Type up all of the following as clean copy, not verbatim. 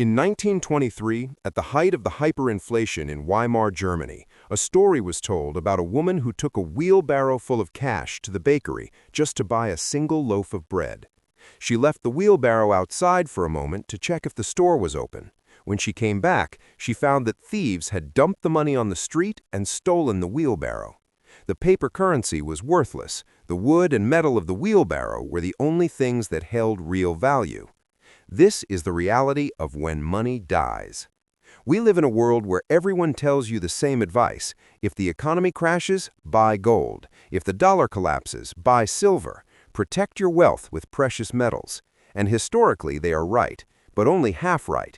In 1923, at the height of the hyperinflation in Weimar Germany, a story was told about a woman who took a wheelbarrow full of cash to the bakery just to buy a single loaf of bread. She left the wheelbarrow outside for a moment to check if the store was open. When she came back, she found that thieves had dumped the money on the street and stolen the wheelbarrow. The paper currency was worthless. The wood and metal of the wheelbarrow were the only things that held real value. This is the reality of when money dies. We live in a world where everyone tells you the same advice. If the economy crashes, buy gold. If the dollar collapses, buy silver. Protect your wealth with precious metals. And historically, they are right, but only half right.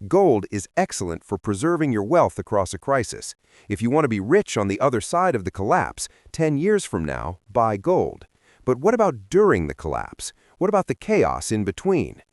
Gold is excellent for preserving your wealth across a crisis. If you want to be rich on the other side of the collapse, 10 years from now, buy gold. But what about during the collapse? What about the chaos in between?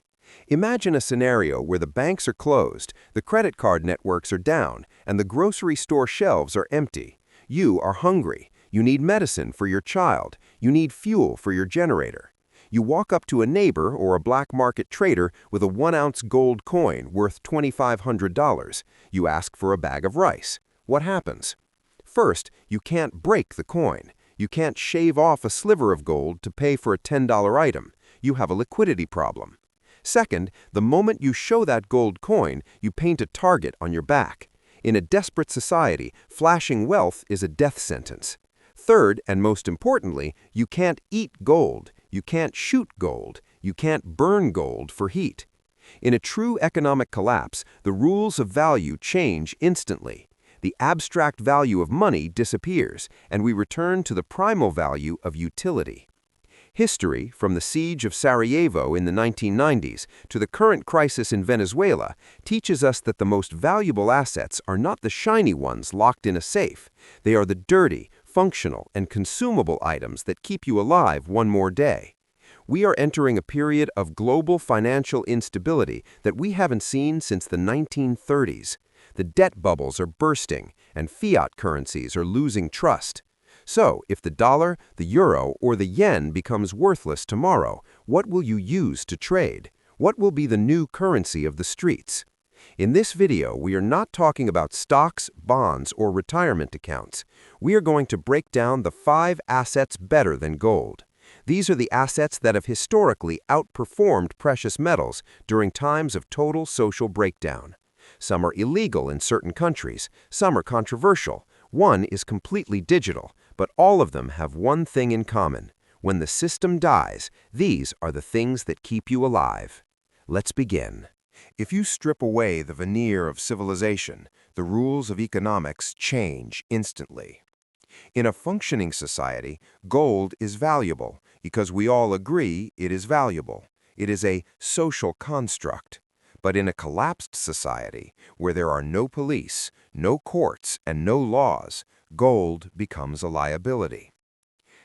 Imagine a scenario where the banks are closed, the credit card networks are down, and the grocery store shelves are empty. You are hungry. You need medicine for your child. You need fuel for your generator. You walk up to a neighbor or a black market trader with a 1-ounce gold coin worth $2,500. You ask for a bag of rice. What happens? First, you can't break the coin. You can't shave off a sliver of gold to pay for a $10 item. You have a liquidity problem. Second, the moment you show that gold coin, you paint a target on your back. In a desperate society, flashing wealth is a death sentence. Third, and most importantly, you can't eat gold. You can't shoot gold. You can't burn gold for heat. In a true economic collapse, the rules of value change instantly. The abstract value of money disappears, and we return to the primal value of utility. History, from the siege of Sarajevo in the 1990s to the current crisis in Venezuela, teaches us that the most valuable assets are not the shiny ones locked in a safe. They are the dirty, functional, and consumable items that keep you alive one more day. We are entering a period of global financial instability that we haven't seen since the 1930s. The debt bubbles are bursting, and fiat currencies are losing trust. So, if the dollar, the euro, or the yen becomes worthless tomorrow, what will you use to trade? What will be the new currency of the streets? In this video, we are not talking about stocks, bonds, or retirement accounts. We are going to break down the 5 assets better than gold. These are the assets that have historically outperformed precious metals during times of total social breakdown. Some are illegal in certain countries. Some are controversial. One is completely digital, but all of them have one thing in common. When the system dies, these are the things that keep you alive. Let's begin. If you strip away the veneer of civilization, the rules of economics change instantly. In a functioning society, gold is valuable because we all agree it is valuable. It is a social construct. But in a collapsed society, where there are no police, no courts, and no laws, gold becomes a liability.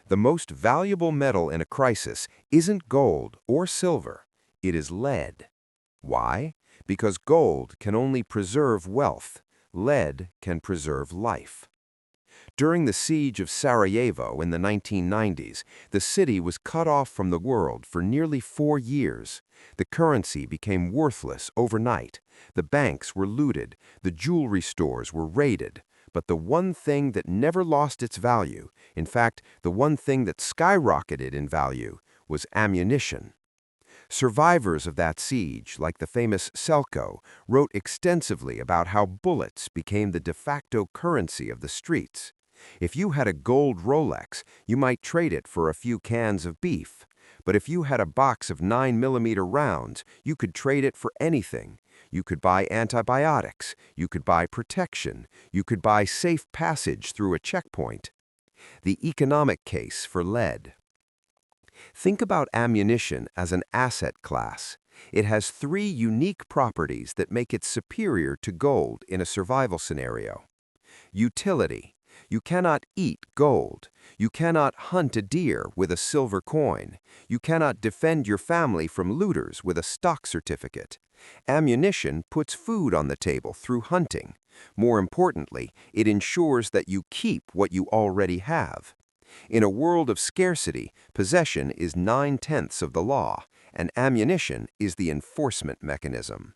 The most valuable metal in a crisis isn't gold or silver, it is lead. Why? Because gold can only preserve wealth. Lead can preserve life. During the siege of Sarajevo in the 1990s, the city was cut off from the world for nearly 4 years. The currency became worthless overnight. The banks were looted. The jewelry stores were raided. But the one thing that never lost its value, in fact, the one thing that skyrocketed in value, was ammunition. Survivors of that siege, like the famous Selko, wrote extensively about how bullets became the de facto currency of the streets. If you had a gold Rolex, you might trade it for a few cans of beef. But if you had a box of 9mm rounds, you could trade it for anything. You could buy antibiotics. You could buy protection. You could buy safe passage through a checkpoint. The economic case for lead. Think about ammunition as an asset class. It has 3 unique properties that make it superior to gold in a survival scenario. Utility. You cannot eat gold. You cannot hunt a deer with a silver coin. You cannot defend your family from looters with a stock certificate. Ammunition puts food on the table through hunting. More importantly, it ensures that you keep what you already have. In a world of scarcity, possession is 9/10 of the law, and ammunition is the enforcement mechanism.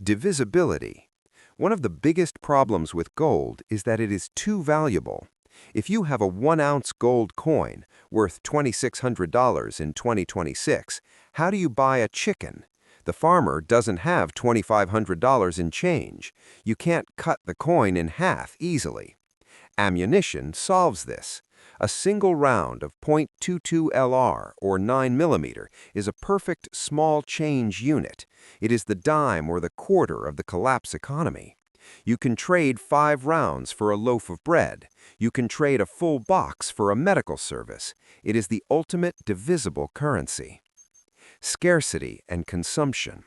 Divisibility. One of the biggest problems with gold is that it is too valuable. If you have a 1-ounce gold coin worth $2,600 in 2026, how do you buy a chicken? The farmer doesn't have $2,500 in change. You can't cut the coin in half easily. Ammunition solves this. A single round of .22 LR or 9mm is a perfect small change unit. It is the dime or the quarter of the collapse economy. You can trade 5 rounds for a loaf of bread. You can trade a full box for a medical service. It is the ultimate divisible currency. Scarcity and consumption.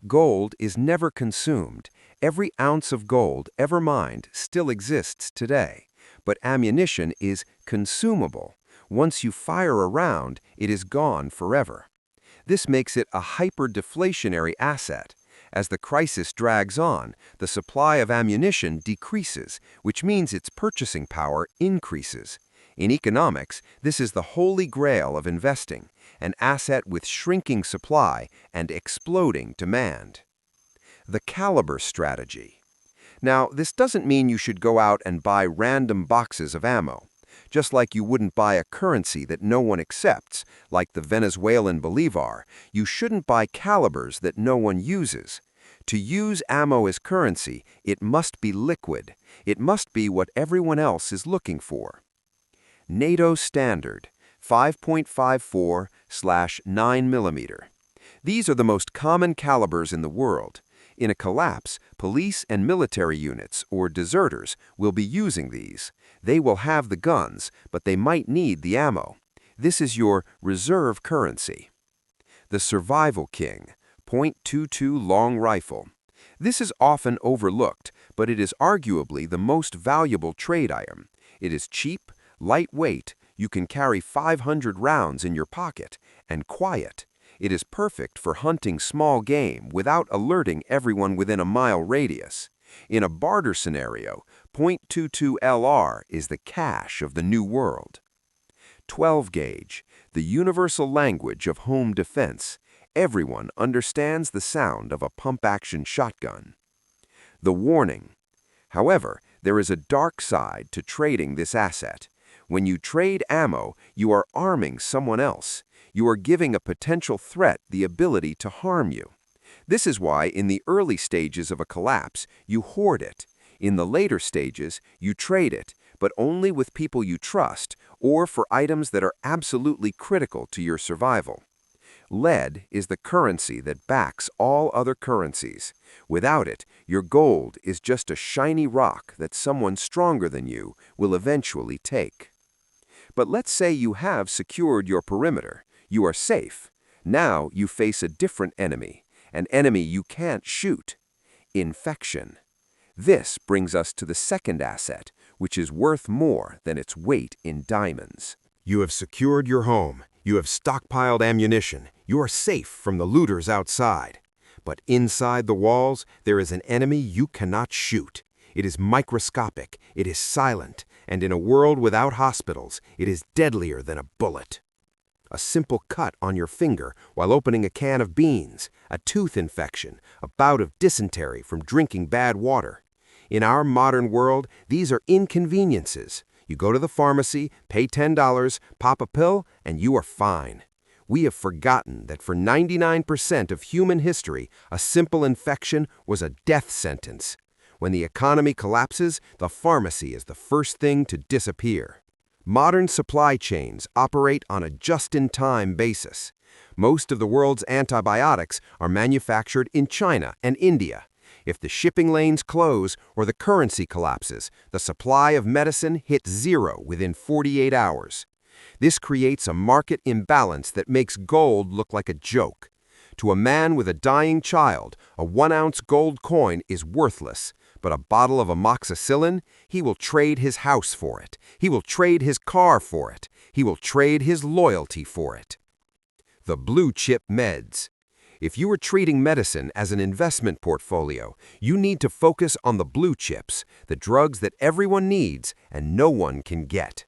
Gold is never consumed. Every ounce of gold ever mined still exists today. But ammunition is consumable. Once you fire a round, it is gone forever. This makes it a hyperdeflationary asset. As the crisis drags on, the supply of ammunition decreases, which means its purchasing power increases. In economics, this is the holy grail of investing, an asset with shrinking supply and exploding demand. The caliber strategy. Now, this doesn't mean you should go out and buy random boxes of ammo. Just like you wouldn't buy a currency that no one accepts, like the Venezuelan bolivar, you shouldn't buy calibers that no one uses. To use ammo as currency, it must be liquid. It must be what everyone else is looking for. NATO standard, 5.54/9mm. These are the most common calibers in the world. In a collapse, police and military units, or deserters, will be using these. They will have the guns, but they might need the ammo. This is your reserve currency. The survival king, .22 long rifle. This is often overlooked, but it is arguably the most valuable trade item. It is cheap, lightweight, you can carry 500 rounds in your pocket, and quiet. It is perfect for hunting small game without alerting everyone within a mile radius. In a barter scenario, .22 LR is the cash of the new world. 12 gauge, the universal language of home defense. Everyone understands the sound of a pump-action shotgun. The warning. However, there is a dark side to trading this asset. When you trade ammo, you are arming someone else. You are giving a potential threat the ability to harm you. This is why in the early stages of a collapse, you hoard it. In the later stages, you trade it, but only with people you trust or for items that are absolutely critical to your survival. Lead is the currency that backs all other currencies. Without it, your gold is just a shiny rock that someone stronger than you will eventually take. But let's say you have secured your perimeter. You are safe. Now you face a different enemy, an enemy you can't shoot. Infection. This brings us to the second asset, which is worth more than its weight in diamonds. You have secured your home. You have stockpiled ammunition. You are safe from the looters outside. But inside the walls, there is an enemy you cannot shoot. It is microscopic, it is silent, and in a world without hospitals, it is deadlier than a bullet. A simple cut on your finger while opening a can of beans, a tooth infection, a bout of dysentery from drinking bad water. In our modern world, these are inconveniences. You go to the pharmacy, pay $10, pop a pill, and you are fine. We have forgotten that for 99% of human history, a simple infection was a death sentence. When the economy collapses, the pharmacy is the first thing to disappear. Modern supply chains operate on a just-in-time basis. Most of the world's antibiotics are manufactured in China and India. If the shipping lanes close or the currency collapses, the supply of medicine hits zero within 48 hours. This creates a market imbalance that makes gold look like a joke. To a man with a dying child, a 1-ounce gold coin is worthless, but a bottle of amoxicillin, he will trade his house for it. He will trade his car for it. He will trade his loyalty for it. The blue chip meds. If you are treating medicine as an investment portfolio, you need to focus on the blue chips, the drugs that everyone needs and no one can get.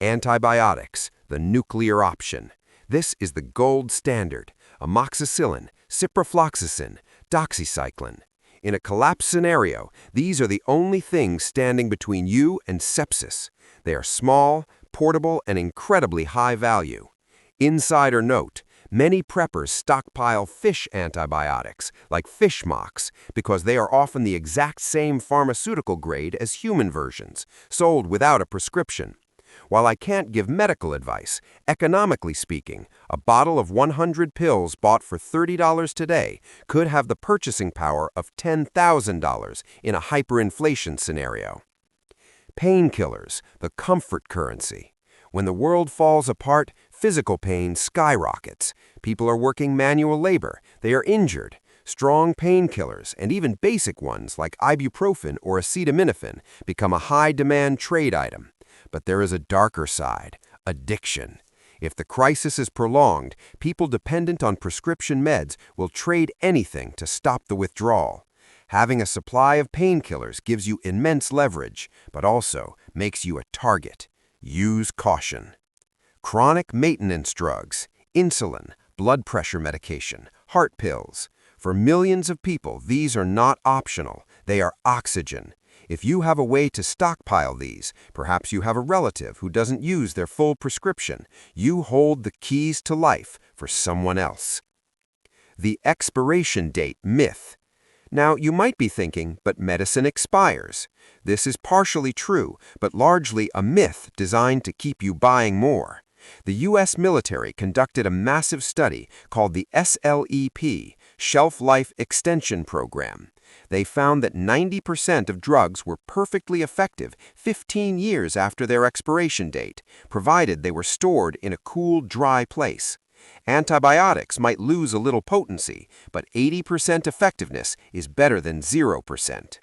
Antibiotics, the nuclear option. This is the gold standard. Amoxicillin, ciprofloxacin, Doxycycline. In a collapse scenario, these are the only things standing between you and sepsis. They are small, portable, and incredibly high value. Insider note: many preppers stockpile fish antibiotics, like fish mocks, because they are often the exact same pharmaceutical grade as human versions, sold without a prescription. While I can't give medical advice, economically speaking, a bottle of 100 pills bought for $30 today could have the purchasing power of $10,000 in a hyperinflation scenario. Painkillers, the comfort currency. When the world falls apart, physical pain skyrockets. People are working manual labor. They are injured. Strong painkillers, and even basic ones like ibuprofen or acetaminophen, become a high-demand trade item. But there is a darker side: addiction. If the crisis is prolonged, people dependent on prescription meds will trade anything to stop the withdrawal. Having a supply of painkillers gives you immense leverage, but also makes you a target. Use caution. Chronic maintenance drugs, insulin, blood pressure medication, heart pills. For millions of people, these are not optional. They are oxygen. If you have a way to stockpile these, perhaps you have a relative who doesn't use their full prescription, you hold the keys to life for someone else. The expiration date myth. Now, you might be thinking, but medicine expires. This is partially true, but largely a myth designed to keep you buying more. The U.S. military conducted a massive study called the SLEP, Shelf Life Extension Program. They found that 90% of drugs were perfectly effective 15 years after their expiration date, provided they were stored in a cool, dry place. Antibiotics might lose a little potency, but 80% effectiveness is better than 0%.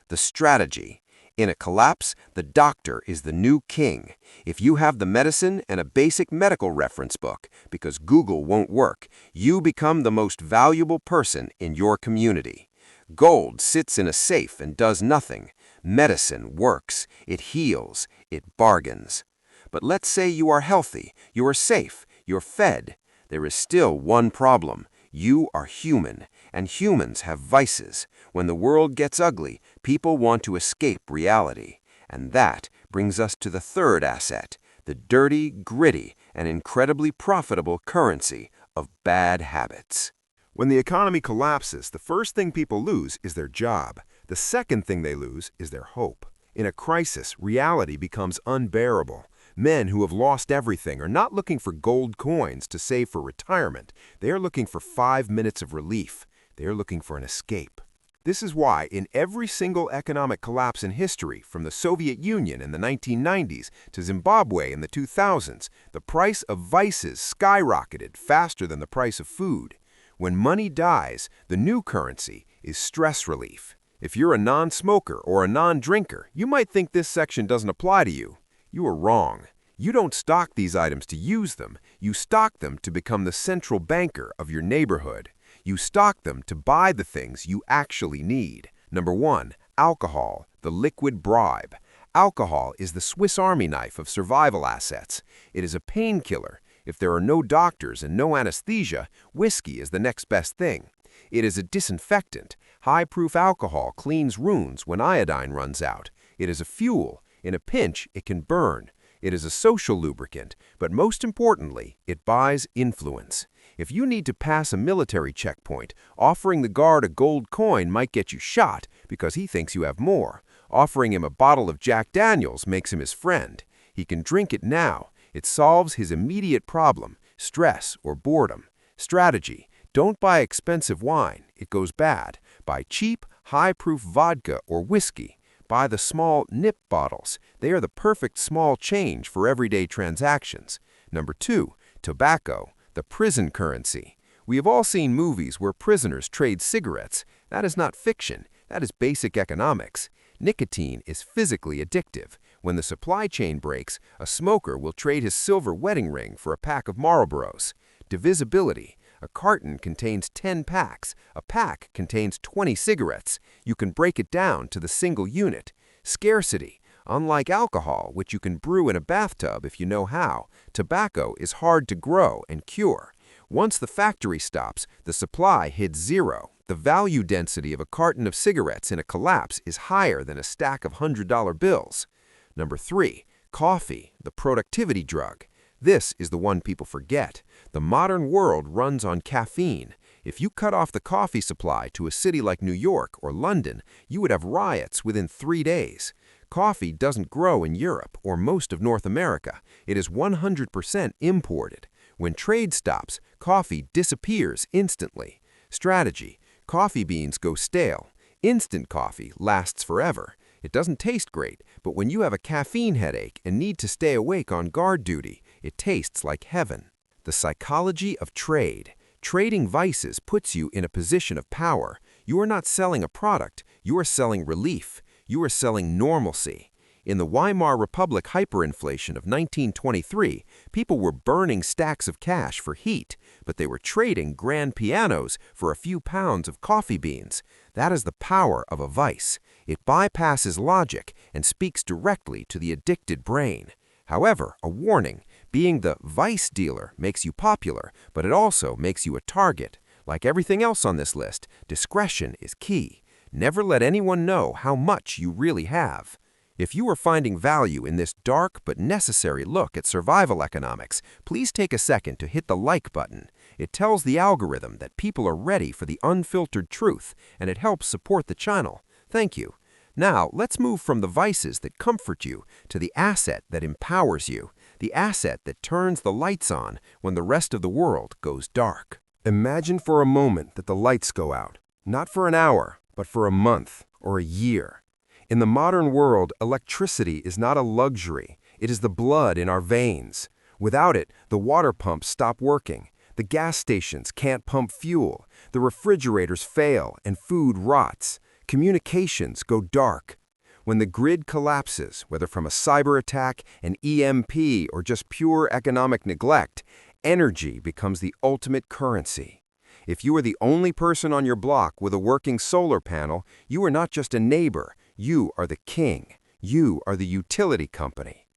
The strategy. In a collapse, the doctor is the new king. If you have the medicine and a basic medical reference book, because Google won't work, you become the most valuable person in your community. Gold sits in a safe and does nothing. Medicine works. It heals. It bargains. But let's say you are healthy, you are safe, you're fed. There is still one problem. You are human, and humans have vices. When the world gets ugly, people want to escape reality. And that brings us to the third asset, the dirty, gritty, and incredibly profitable currency of bad habits. When the economy collapses, the first thing people lose is their job. The second thing they lose is their hope. In a crisis, reality becomes unbearable. Men who have lost everything are not looking for gold coins to save for retirement. They are looking for 5 minutes of relief. They are looking for an escape. This is why in every single economic collapse in history, from the Soviet Union in the 1990s to Zimbabwe in the 2000s, the price of vices skyrocketed faster than the price of food. When money dies, the new currency is stress relief. If you're a non-smoker or a non-drinker, you might think this section doesn't apply to you. You are wrong. You don't stock these items to use them. You stock them to become the central banker of your neighborhood. You stock them to buy the things you actually need. Number 1, alcohol, the liquid bribe. Alcohol is the Swiss Army knife of survival assets. It is a painkiller. If there are no doctors and no anesthesia, whiskey is the next best thing. It is a disinfectant. High-proof alcohol cleans wounds when iodine runs out. It is a fuel. In a pinch, it can burn. It is a social lubricant, but most importantly, it buys influence. If you need to pass a military checkpoint, offering the guard a gold coin might get you shot because he thinks you have more. Offering him a bottle of Jack Daniels makes him his friend. He can drink it now. It solves his immediate problem, stress or boredom. Strategy: don't buy expensive wine. It goes bad. Buy cheap, high-proof vodka or whiskey. Buy the small nip bottles. They are the perfect small change for everyday transactions. Number 2, tobacco, the prison currency. We have all seen movies where prisoners trade cigarettes. That is not fiction. That is basic economics. Nicotine is physically addictive. When the supply chain breaks, a smoker will trade his silver wedding ring for a pack of Marlboros. Divisibility. A carton contains 10 packs. A pack contains 20 cigarettes. You can break it down to the single unit. Scarcity. Unlike alcohol, which you can brew in a bathtub if you know how, tobacco is hard to grow and cure. Once the factory stops, the supply hits zero. The value density of a carton of cigarettes in a collapse is higher than a stack of $100 bills. Number 3. Coffee, the productivity drug. This is the one people forget. The modern world runs on caffeine. If you cut off the coffee supply to a city like New York or London, you would have riots within 3 days. Coffee doesn't grow in Europe or most of North America. It is 100% imported. When trade stops, coffee disappears instantly. Strategy: coffee beans go stale. Instant coffee lasts forever. It doesn't taste great, but when you have a caffeine headache and need to stay awake on guard duty, it tastes like heaven. The psychology of trade. Trading vices puts you in a position of power. You are not selling a product, you are selling relief. You are selling normalcy. In the Weimar Republic hyperinflation of 1923, people were burning stacks of cash for heat, but they were trading grand pianos for a few pounds of coffee beans. That is the power of a vice. It bypasses logic and speaks directly to the addicted brain. However, a warning: being the vice dealer makes you popular, but it also makes you a target. Like everything else on this list, discretion is key. Never let anyone know how much you really have. If you are finding value in this dark but necessary look at survival economics, please take a second to hit the like button. It tells the algorithm that people are ready for the unfiltered truth, and it helps support the channel. Thank you. Now, let's move from the vices that comfort you to the asset that empowers you, the asset that turns the lights on when the rest of the world goes dark. Imagine for a moment that the lights go out, not for an hour, but for a month or a year. In the modern world, electricity is not a luxury. It is the blood in our veins. Without it, the water pumps stop working. The gas stations can't pump fuel. The refrigerators fail and food rots. Communications go dark. When the grid collapses, whether from a cyber attack, an EMP, or just pure economic neglect, energy becomes the ultimate currency. If you are the only person on your block with a working solar panel, you are not just a neighbor, you are the king. You are the utility company.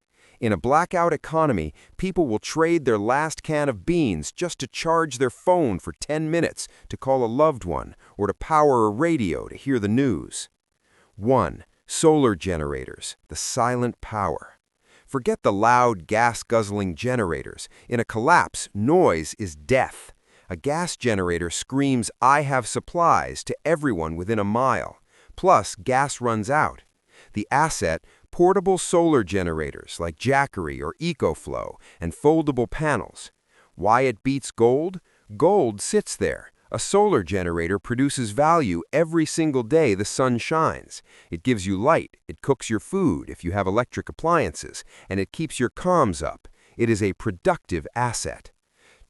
In a blackout economy, people will trade their last can of beans just to charge their phone for 10 minutes to call a loved one or to power a radio to hear the news. 1. Solar generators, the silent power. Forget the loud, gas-guzzling generators. In a collapse, noise is death. A gas generator screams, "I have supplies," to everyone within a mile. Plus, gas runs out. The asset: portable solar generators like Jackery or EcoFlow and foldable panels. Why it beats gold? Gold sits there. A solar generator produces value every single day the sun shines. It gives you light, it cooks your food if you have electric appliances, and it keeps your comms up. It is a productive asset.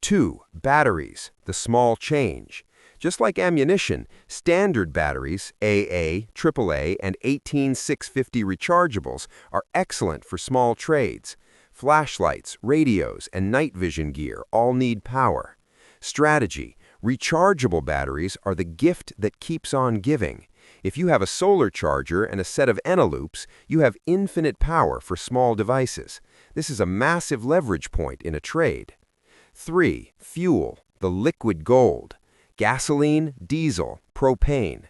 2. Batteries, the small change. Just like ammunition, standard batteries, AA, AAA, and 18650 rechargeables are excellent for small trades. Flashlights, radios, and night vision gear all need power. Strategy: rechargeable batteries are the gift that keeps on giving. If you have a solar charger and a set of Eneloops, you have infinite power for small devices. This is a massive leverage point in a trade. 3. Fuel, the liquid gold. Gasoline, diesel, propane.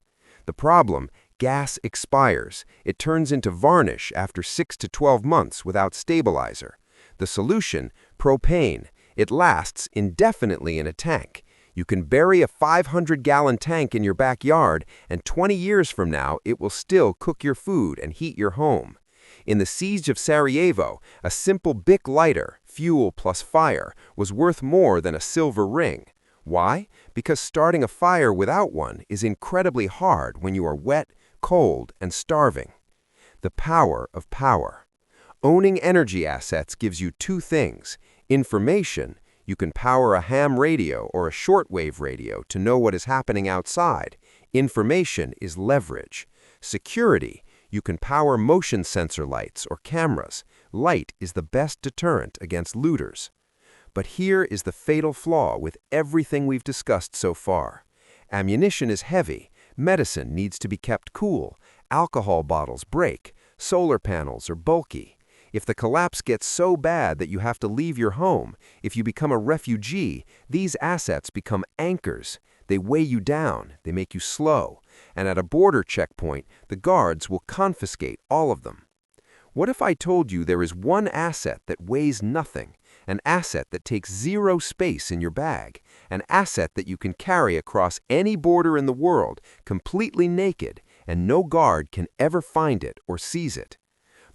The problem: gas expires. It turns into varnish after 6 to 12 months without stabilizer. The solution: propane. It lasts indefinitely in a tank. You can bury a 500-gallon tank in your backyard, and 20 years from now, it will still cook your food and heat your home. In the siege of Sarajevo, a simple Bic lighter, fuel plus fire, was worth more than a silver ring. Why? Because starting a fire without one is incredibly hard when you are wet, cold, and starving. The power of power. Owning energy assets gives you two things: information. You can power a ham radio or a shortwave radio to know what is happening outside. Information is leverage. Security. You can power motion sensor lights or cameras. Light is the best deterrent against looters. But here is the fatal flaw with everything we've discussed so far. Ammunition is heavy. Medicine needs to be kept cool. Alcohol bottles break. Solar panels are bulky. If the collapse gets so bad that you have to leave your home, if you become a refugee, these assets become anchors. They weigh you down, they make you slow, and at a border checkpoint, the guards will confiscate all of them. What if I told you there is one asset that weighs nothing, an asset that takes zero space in your bag, an asset that you can carry across any border in the world, completely naked, and no guard can ever find it or seize it?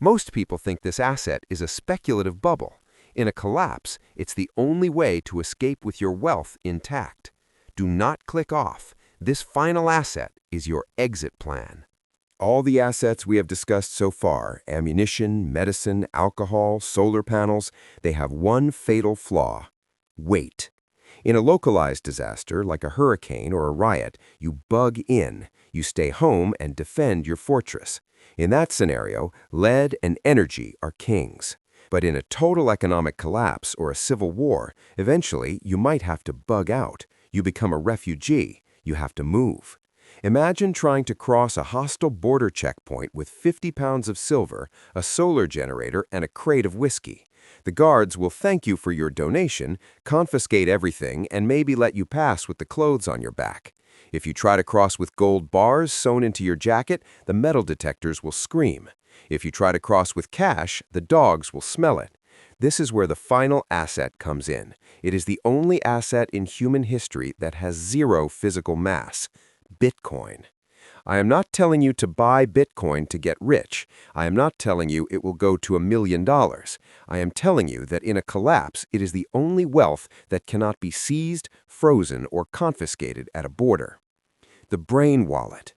Most people think this asset is a speculative bubble. In a collapse, it's the only way to escape with your wealth intact. Do not click off. This final asset is your exit plan. All the assets we have discussed so far, ammunition, medicine, alcohol, solar panels, they have one fatal flaw: weight. In a localized disaster, like a hurricane or a riot, you bug in, you stay home and defend your fortress. In that scenario, lead and energy are kings. But in a total economic collapse or a civil war, eventually you might have to bug out. You become a refugee. You have to move. Imagine trying to cross a hostile border checkpoint with 50 pounds of silver, a solar generator, and a crate of whiskey. The guards will thank you for your donation, confiscate everything, and maybe let you pass with the clothes on your back. If you try to cross with gold bars sewn into your jacket, the metal detectors will scream. If you try to cross with cash, the dogs will smell it. This is where the final asset comes in. It is the only asset in human history that has zero physical mass: Bitcoin. I am not telling you to buy Bitcoin to get rich. I am not telling you it will go to $1 million. I am telling you that in a collapse, it is the only wealth that cannot be seized, frozen, or confiscated at a border. The brain wallet.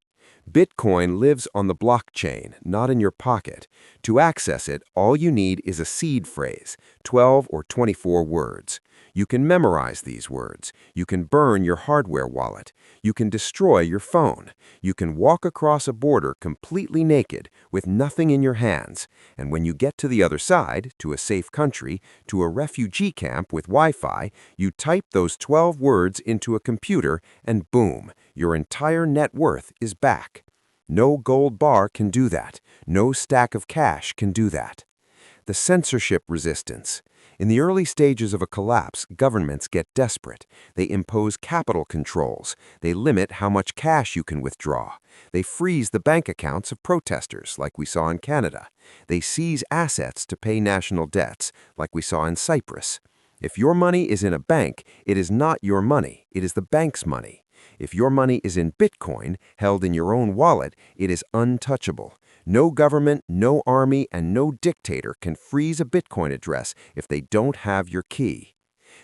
Bitcoin lives on the blockchain, not in your pocket. To access it, all you need is a seed phrase, 12 or 24 words. You can memorize these words. You can burn your hardware wallet. You can destroy your phone. You can walk across a border completely naked, with nothing in your hands. And when you get to the other side, to a safe country, to a refugee camp with Wi-Fi, you type those 12 words into a computer, and boom, your entire net worth is back. No gold bar can do that. No stack of cash can do that. The censorship resistance. In the early stages of a collapse, governments get desperate. They impose capital controls. They limit how much cash you can withdraw. They freeze the bank accounts of protesters, like we saw in Canada. They seize assets to pay national debts, like we saw in Cyprus. If your money is in a bank, it is not your money. It is the bank's money. If your money is in Bitcoin, held in your own wallet, it is untouchable. No government, no army, and no dictator can freeze a Bitcoin address if they don't have your key.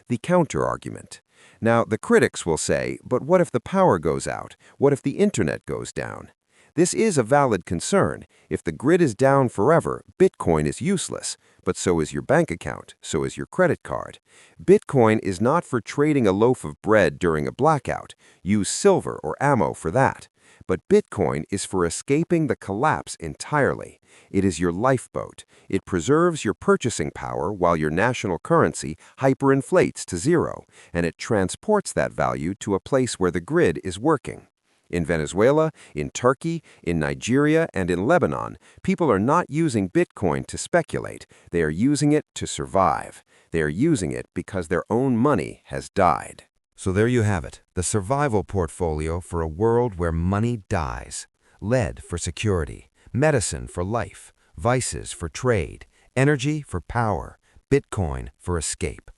The counter-argument. Now, the critics will say, but what if the power goes out? What if the internet goes down? This is a valid concern. If the grid is down forever, Bitcoin is useless. But so is your bank account, so is your credit card. Bitcoin is not for trading a loaf of bread during a blackout. Use silver or ammo for that. But Bitcoin is for escaping the collapse entirely. It is your lifeboat. It preserves your purchasing power while your national currency hyperinflates to zero, and it transports that value to a place where the grid is working. In Venezuela, in Turkey, in Nigeria, and in Lebanon, people are not using Bitcoin to speculate. They are using it to survive. They are using it because their own money has died. So there you have it, the survival portfolio for a world where money dies. Lead for security, medicine for life, vices for trade, energy for power, Bitcoin for escape.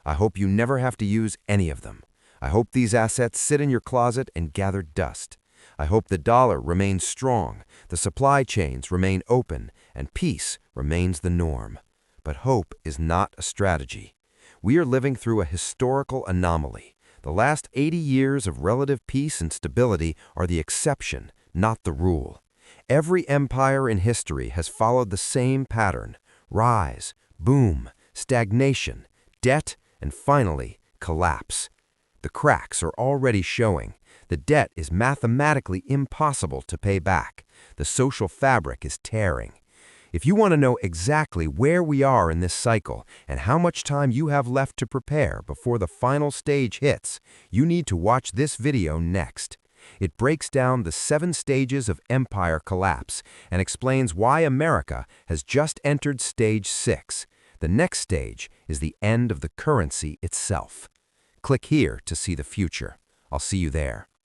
I hope you never have to use any of them. I hope these assets sit in your closet and gather dust. I hope the dollar remains strong, the supply chains remain open, and peace remains the norm. But hope is not a strategy. We are living through a historical anomaly. The last 80 years of relative peace and stability are the exception, not the rule. Every empire in history has followed the same pattern: rise, boom, stagnation, debt, and finally, collapse. The cracks are already showing. The debt is mathematically impossible to pay back. The social fabric is tearing. If you want to know exactly where we are in this cycle and how much time you have left to prepare before the final stage hits, you need to watch this video next. It breaks down the 7 stages of empire collapse and explains why America has just entered stage 6. The next stage is the end of the currency itself. Click here to see the future. I'll see you there.